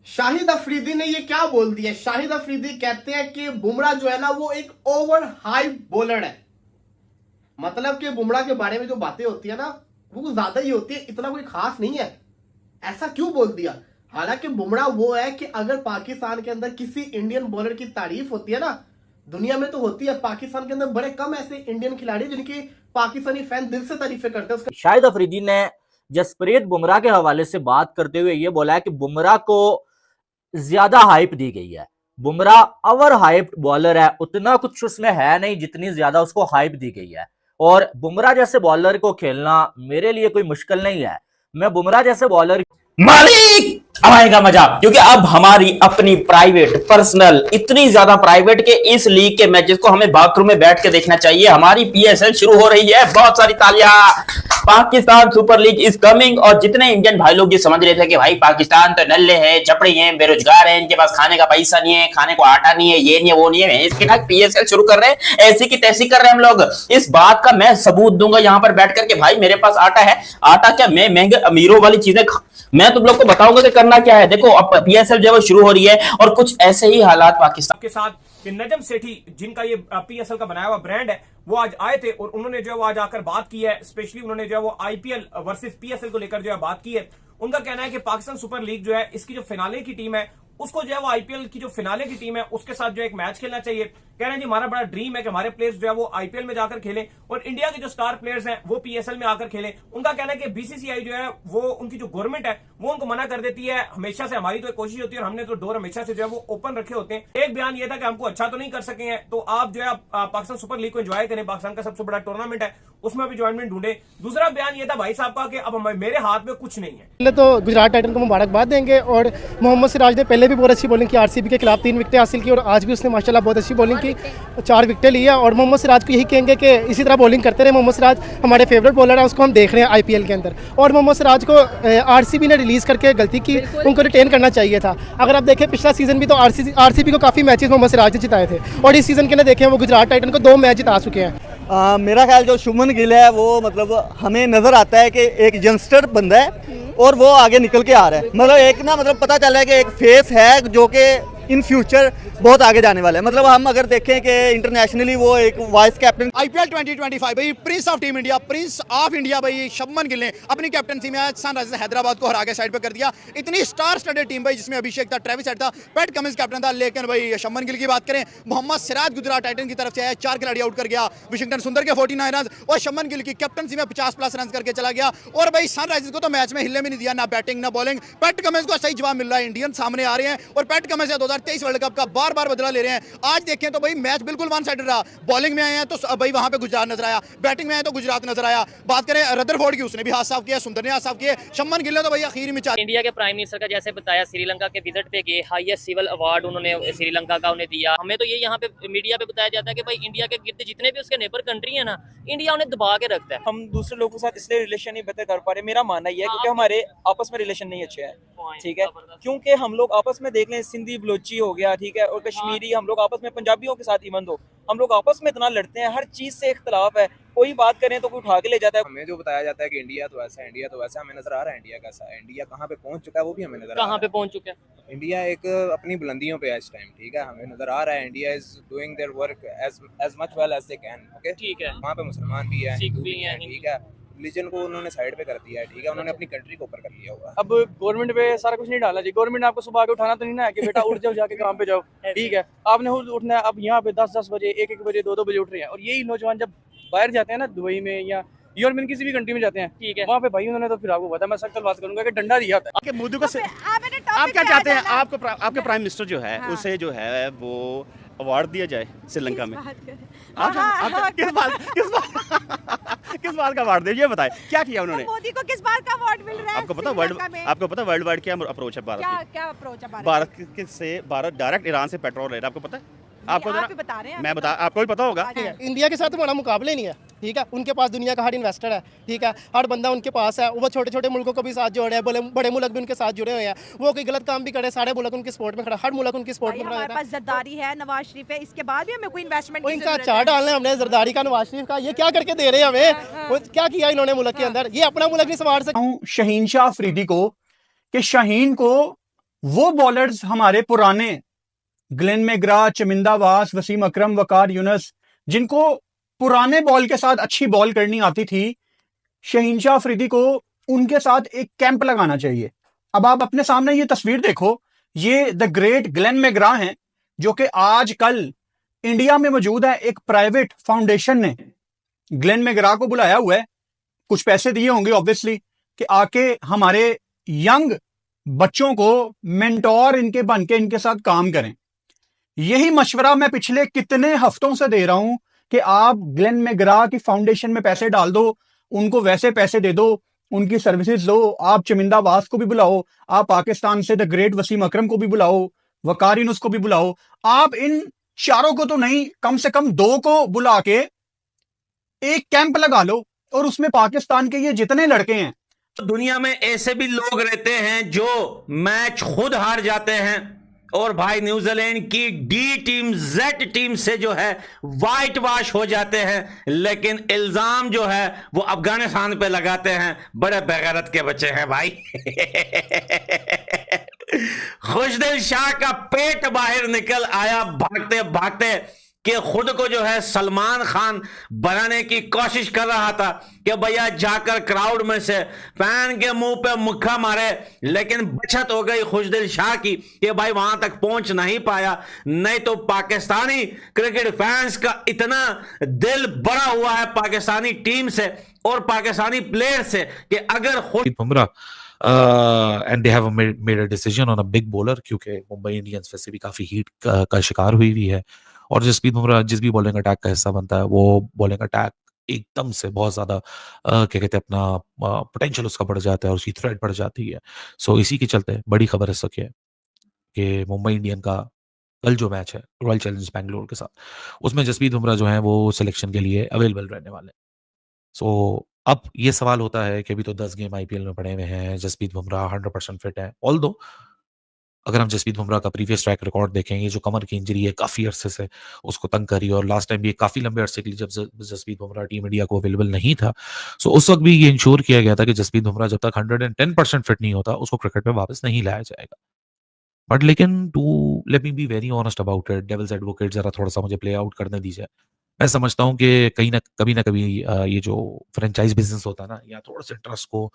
शाहिद अफरीदी ने ये क्या बोल दिया। शाहिद अफरीदी कहते हैं कि बुमराह जो है ना वो एक ओवर हाइप बॉलर है। मतलब कि बुमराह के बारे में जो बातें होती है ना वो ज्यादा ही होती है, इतना कोई खास नहीं है। ऐसा क्यों बोल दिया? हालांकि बुमराह वो है कि अगर पाकिस्तान के अंदर किसी इंडियन बॉलर की तारीफ होती है ना, दुनिया में तो होती है, पाकिस्तान के अंदर बड़े कम ऐसे इंडियन खिलाड़ी जिनकी पाकिस्तानी फैन दिल से तारीफें करते हैं। शाहिद अफरीदी ने जसप्रीत बुमराह के हवाले से बात करते हुए यह बोला है कि बुमराह को ज्यादा हाइप दी गई है। बुमराह ओवर हाइप बॉलर है, उतना कुछ उसमें है नहीं जितनी ज्यादा उसको हाइप दी गई है। और बुमराह जैसे बॉलर को खेलना मेरे लिए कोई मुश्किल नहीं है। मैं बुमराह जैसे बॉलर मालिक अब आएगा मजा, क्योंकि अब हमारी अपनी प्राइवेट पर्सनल इतनी ज्यादा प्राइवेट के इस लीग के मैचेस को हमें बाथरूम में बैठ के देखना चाहिए। हमारी पीएसएल शुरू हो रही है, बहुत सारी तालियां। Pakistan super league is coming. और जितने इंडियन भाई लोग ये समझ रहे थे कि भाई पाकिस्तान तो नल्ले हैं, चपड़ी हैं, बेरोजगार हैं, इनके पास खाने का पैसा नहीं है, खाने को आटा नहीं है, ये नहीं है, वो नहीं है, इसके ना पीएसएल शुरू कर रहे हैं, ऐसी की तैसी कर रहे हैं हम लोग। इस बात का मैं सबूत दूंगा यहां पर बैठ करके, भाई मेरे पास आटा है। आटा क्या, मैं महंगे अमीरों वाली चीजें मैं तुम लोग को बताऊंगा कि करना क्या है। देखो अब पीएसएल जो है शुरू हो रही है और कुछ ऐसे ही हालात पाकिस्तान के साथ कि नजम सेठी जिनका ये पीएसएल का बनाया हुआ ब्रांड है वो आज आए थे और उन्होंने जो है वो आज आकर बात की है। स्पेशली उन्होंने जो है वो आईपीएल वर्सेस पीएसएल को लेकर जो है बात की है। उनका कहना है कि पाकिस्तान सुपर लीग जो है इसकी जो फिनाले की टीम है उसको जो है वो आईपीएल की जो फिनाले की टीम है उसके साथ जो एक मैच खेलना चाहिए। कह रहे हैं जी हमारा बड़ा ड्रीम है कि हमारे प्लेयर्स जो है वो आईपीएल में जाकर खेलें और इंडिया के जो स्टार प्लेयर्स हैं वो पीएसएल में आकर खेलें। उनका कहना है कि बीसीसीआई जो है वो उनकी जो गवर्नमेंट है वो उनको मना कर देती है हमेशा से। हमारी तो एक कोशिश होती है और हमने तो डोर हमेशा से जो है वो ओपन रखे होते हैं। एक बयान ये था कि हमको अच्छा तो नहीं कर सके हैं, तो आप जो है पाकिस्तान सुपर लीग को एंजॉय करें, पाकिस्तान का सबसे बड़ा टूर्नामेंट है उसमें भी ज्वाइनमेंट ढूंढे। दूसरा बयान ये था भाई साहब का कि अब मेरे हाथ में कुछ नहीं है। पहले तो गुजरात टाइटन को मुबारकबाद देंगे और मोहम्मद सिराज ने पहले भी बहुत अच्छी बॉलिंग की, आरसीबी के खिलाफ 3 विकेटें हासिल की और आज भी उसने माशाल्लाह बहुत अच्छी बॉलिंग की, 4 विकेटें ली है। और मोहम्मद सिराज को यही कहेंगे कि इसी तरह बॉलिंग करते रहे। मोहम्मद सिराज हमारे फेवरेट बॉलर हैं, उसको हम देख रहे हैं आईपीएल के अंदर। और मोहम्मद सिराज को आरसीबी ने रिलीज़ करके गलती की, उनको रिटेन करना चाहिए था। अगर आप देखें पिछला सीजन भी तो आरसीबी को काफ़ी मैचेस मोहम्मद सिराज ने जिताए थे और इस सीज़न के लिए देखें वो गुजरात टाइटन को 2 मैच जिता चुके हैं। मेरा ख्याल जो शुभमन गिल है वो मतलब हमें नज़र आता है कि एक यंगस्टर बंदा है और वो आगे निकल के आ रहा है। मतलब एक ना मतलब पता चला है कि एक फेस है जो कि इन फ्यूचर बहुत आगे जाने वाला है। मतलब हम अगर देखें कि इंटरनेशनली वो एक वाइस कैप्टन आईपीएल 2025 भाई Prince of team India, Prince of India भाई शुभमन गिल ने अपनी कैप्टनसी में सनराइजर्स हैदराबाद को हरा के साइड पे कर दिया। इतनी स्टार स्टडेड टीम भाई जिसमें अभिषेक था, ट्रेविस हेड था, पैट कमिंस कैप्टन था। लेकिन भाई शुभमन गिल की बात करें, मोहम्मद सिराज गुजरात टाइटन की तरफ से आया, 4 खिलाड़ी आउट कर गया, विशिंगटन सुंदर के 49 रन और शुभमन गिल की कैप्टनसी में 50+ रन करके चला गया। और भाई सनराइजर्स को तो मैच में हिलने भी नहीं दिया, ना बैटिंग ना बॉलिंग। पैट कमिंस को सही जवाब मिल रहा है, इंडियन सामने आ रहे हैं और पैट कमिंस 2023 वर्ल्ड कप का बार बार बदला ले रहे हैं। आज देखें तो भाई मैच बिल्कुल वन साइडेड रहा। बॉलिंग में आए हैं तो भाई वहां पे गुजरात नजर आया, बैटिंग में आए तो गुजरात नजर आया। बात करें रदरफोर्ड की, उसने भी हाथ साफ किया, सुंदर ने हाथ साफ किए, शुभमन गिल ने तो भाई आखिर में इंडिया के प्राइम मिनिस्टर का जैसे बताया श्रीलंका के विजिट पे गए, हाईएस्ट सिविल अवार्ड उन्होंने श्रीलंका का उन्हें दिया। हमें तो ये यहाँ पे मीडिया पे बताया जाता है कि भाई इंडिया के गिर्द जितने भी उसके नेबर कंट्री है ना, इंडिया उन्हें दबा के रखता है। हम दूसरे लोगों के साथ इसलिए रिलेशन नहीं बेहतर कर पा रहे, मेरा मानना ये है क्योंकि हमारे आपस में रिलेशन नहीं अच्छे हैं, ठीक है। क्योंकि हम लोग आपस में देख लें, सिंधी बलोची हो गया, ठीक है, और कश्मीरी, हम लोग आपस में पंजाबियों के साथ इवन दो हम लोग आपस में इतना लड़ते हैं, हर चीज से इख्तलाफ है। कोई बात करें तो कोई उठा के ले जाता है। हमें जो बताया जाता है कि इंडिया तो ऐसा है, इंडिया तो वैसा, हमें नजर आ रहा है इंडिया कैसा है, इंडिया कहाँ पे पहुंच चुका है वो भी हमें नजर आ रहा है। कहाँ पे पहुंच चुका है इंडिया? एक अपनी बुलंदियों पे है इस टाइम, ठीक है, हमें नजर आ रहा है India is doing their work as much well as they can, okay, ठीक है। वहाँ पे मुसलमान भी है, सिख हिंदू भी हैं, ठीक है, रिलीजन को उन्होंने साइड पे कर दिया है, ठीक है, उन्होंने अपनी कंट्री को ऊपर कर लिया हुआ है। अब गवर्नमेंट पे सारा कुछ नहीं डालना चाहिए। गवर्नमेंट ने आपको सुबह आके उठाना तो नहीं ना है कि बेटा उठ जाओ, जाके काम पे जाओ, ठीक है। आपने उठना है। अब यहाँ पे 10-10 बजे, 1-1 बजे, 2-2 बजे उठ रहे हैं और यही नौजवान जब बाहर जाते हैं ना, दुबई में या यूरोप किसी भी कंट्री में जाते हैं, ठीक है, वहाँ पे भाई उन्होंने तो फिर आपको पता, मैं सख्त बात करूंगा कि डंडा दिया होता है। मोदी को आप क्या चाहते हैं? आपके प्राइम मिनिस्टर जो है उसे जो है वो अवार्ड दिया जाए श्रीलंका में। किस बात का अवार्ड दे, ये बताएं क्या किया उन्होंने? मोदी को किस बात का अवार्ड मिल रहा है? आपको पता वर्ल्ड वाइड क्या अप्रोच है भारत क्या अप्रोच है भारत डायरेक्ट ईरान से पेट्रोल ले रहा है, आपको पता है? आपको आप ही बता रहे हैं, मैं बता, आपको भी पता होगा। इंडिया के साथ हमारा मुकाबले नहीं है, ठीक है। उनके पास दुनिया का हर इन्वेस्टर है, ठीक है, हर बंदा उनके पास है। वो छोटे छोटे मुल्कों को भी साथ जोड़े हैं, बड़े मुल्क भी उनके साथ जुड़े हुए हैं। वो कोई गलत काम भी करे, सारे मुल्क उनके सपोर्ट में खड़ा, हर मुल्क उनकी सपोर्ट में खड़ा है। हमारे पास जरदारी है, नवाज शरीफ है, इसके बाद भी हमें कोई इन्वेस्टमेंट इनका चार डालना है हमने, जरदारी का, नवाज शरीफ का। ये क्या करके दे रहे हैं हमें? क्या किया इन्होंने मुल्क के अंदर? ये अपना मुल्क नहीं संभाल सकते। शाहीन शाह अफरीदी को कि शाहीन को वो बॉलर्स हमारे पुराने ग्लेन मैग्रा, चमिंदा वास, वसीम अकरम, वकार यूनुस, जिनको पुराने बॉल के साथ अच्छी बॉल करनी आती थी, शहीनशाह अफरीदी को उनके साथ एक कैंप लगाना चाहिए। अब आप अपने सामने ये तस्वीर देखो, ये द ग्रेट ग्लेन मैग्रा हैं जो कि आजकल इंडिया में मौजूद है। एक प्राइवेट फाउंडेशन ने ग्लेन मैग्रा को बुलाया हुआ है, कुछ पैसे दिए होंगे ऑब्वियसली, कि आके हमारे यंग बच्चों को मेंटोर इनके बन के इनके साथ काम करें। यही मशवरा मैं पिछले कितने हफ्तों से दे रहा हूं कि आप ग्लेन मैग्रा की फाउंडेशन में पैसे डाल दो, उनको वैसे पैसे दे दो, उनकी सर्विसेज लो। आप चमिंदा वास को भी बुलाओ, आप पाकिस्तान से द ग्रेट वसीम अकरम को भी बुलाओ, वकार यूनुस को भी बुलाओ। आप इन चारों को तो नहीं, कम से कम 2 को बुला के एक कैंप लगा लो और उसमें पाकिस्तान के ये जितने लड़के हैं। दुनिया में ऐसे भी लोग रहते हैं जो मैच खुद हार जाते हैं और भाई न्यूजीलैंड की डी टीम, जेड टीम से जो है वाइट वॉश हो जाते हैं, लेकिन इल्जाम जो है वो अफगानिस्तान पे लगाते हैं। बड़े बेगैरत के बच्चे हैं भाई। खुशदिल शाह का पेट बाहर निकल आया भागते भागते कि खुद को जो है सलमान खान बनाने की कोशिश कर रहा था कि भैया जाकर क्राउड में से फैन के मुंह पे मुक्का मारे, लेकिन बचत हो गई खुशदिल शाह की कि भाई वहां तक पहुंच नहीं पाया। नहीं तो पाकिस्तानी क्रिकेट फैंस का इतना दिल बड़ा हुआ है पाकिस्तानी टीम से और पाकिस्तानी प्लेयर से कि अगर Bumrah and they have made a decision on a big bowler, क्योंकि मुंबई इंडियंस वैसे भी काफी हीट का शिकार हुई हुई है और जसप्रीत बुमराह जिस भी बॉलिंग अटैक का हिस्सा बनता है वो बॉलिंग अटैक एकदम से बहुत ज्यादा क्या कहते हैं अपना पोटेंशियल उसका बढ़ जाता है और उसकी थ्रेट बढ़ जाती है। सो इसी के चलते बड़ी खबर इस वक्त है कि मुंबई इंडियन का कल जो मैच है रॉयल चैलेंजर्स बैंगलोर के साथ, उसमें जसप्रीत बुमराह जो है वो सिलेक्शन के लिए अवेलेबल रहने वाले हैं। सो अब ये सवाल होता है कि अभी तो 10 गेम आईपीएल में पड़े हुए हैं, जसप्रीत बुमराह 100% फिट है। ऑल्दो अगर हम जसप्रीत बुमराह का प्रीवियस ट्रैक रिकॉर्ड देखें, ये जो कमर की इंजरी है काफी अरसे से उसको तंग करी और लास्ट टाइम भी काफी लंबे अरसे के लिए जब जसप्रीत बुमराह टीम इंडिया को अवेलेबल नहीं था, सो उस वक्त भी ये इंश्योर किया गया था कि जसप्रीत बुमराह जब तक 110% फिट नहीं होता उसको क्रिकेट में वापस नहीं लाया जाएगा। बट लेकिन to let me be very honest about it, devil's advocate जरा थोड़ा सा मुझे प्ले आउट करने दीजिए। मैं समझता हूँ कि कहीं ना कभी ये जो फ्रेंचाइज बिजनेस होता है ना, या थोड़ा सा इंटरेस्ट को